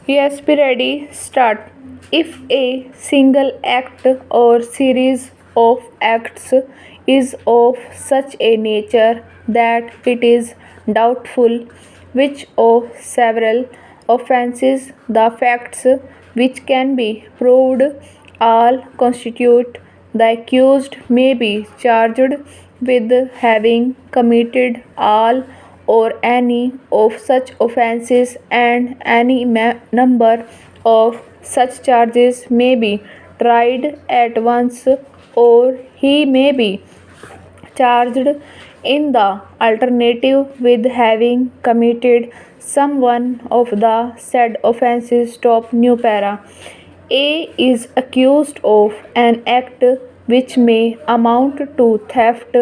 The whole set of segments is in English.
Yes, be ready. Start. If a single act or series of acts is of such a nature that it is doubtful which of several offences the facts which can be proved all constitute, the accused may be charged with having committed all or any of such offences, and any number of such charges may be tried at once, or he may be charged in the alternative with having committed some one of the said offences. Stop. New para. A is accused of an act which may amount to theft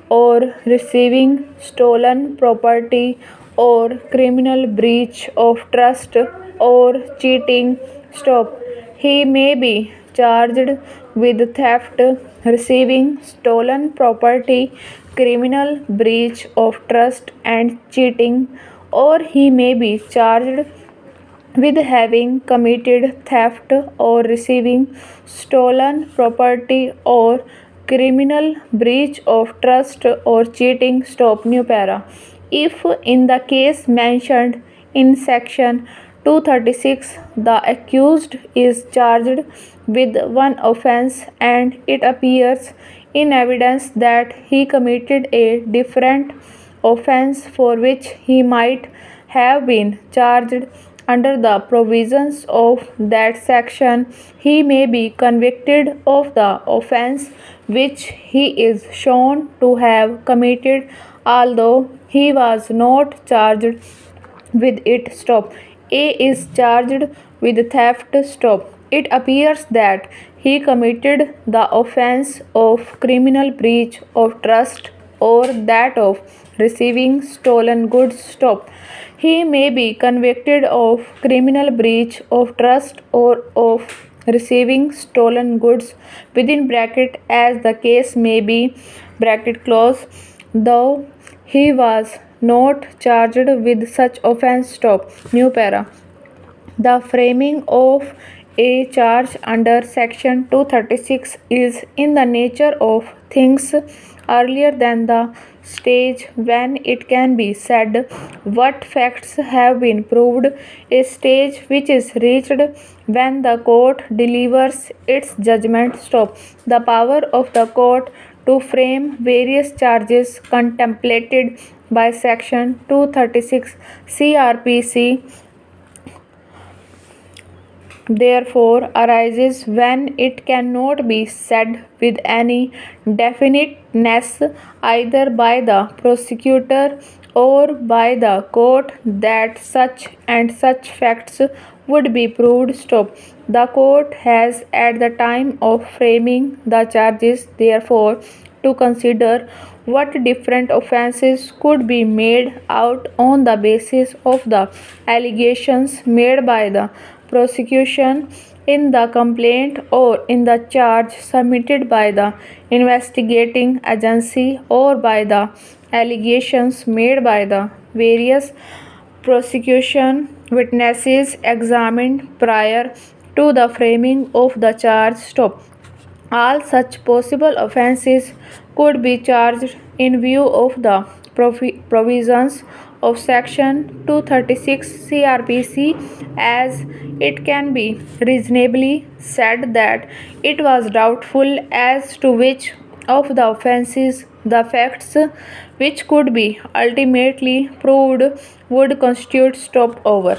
or receiving stolen property or criminal breach of trust or cheating. Stop. He may be charged with theft, receiving stolen property, criminal breach of trust, and cheating, or he may be charged with having committed theft or receiving stolen property or criminal breach of trust or cheating. Stop. New para. If in the case mentioned in section 236 the accused is charged with one offence and it appears in evidence that he committed a different offence for which he might have been charged under the provisions of that section, he may be convicted of the offence which he is shown to have committed, although he was not charged with it. Stop. A is charged with theft. Stop. It appears that he committed the offence of criminal breach of trust or that of receiving stolen goods. Stop. He may be convicted of criminal breach of trust or of receiving stolen goods within bracket as the case may be bracket close, though he was not charged with such offence. Stop. New para. The framing of a charge under section 236 is in the nature of things earlier than the stage when it can be said what facts have been proved, a stage which is reached when the court delivers its judgment. Stop. The power of the court to frame various charges contemplated by section 236 CRPC therefore arises when it cannot be said with any definiteness either by the prosecutor or by the court that such and such facts would be proved. Stop. The court has at the time of framing the charges therefore to consider what different offences could be made out on the basis of the allegations made by the prosecution in the complaint or in the charge submitted by the investigating agency or by the allegations made by the various prosecution witnesses examined prior to the framing of the charge. Stop. All such possible offences could be charged in view of the provisions of section 236 CRPC, as it can be reasonably said that it was doubtful as to which of the offences the facts which could be ultimately proved would constitute. Stop. Over.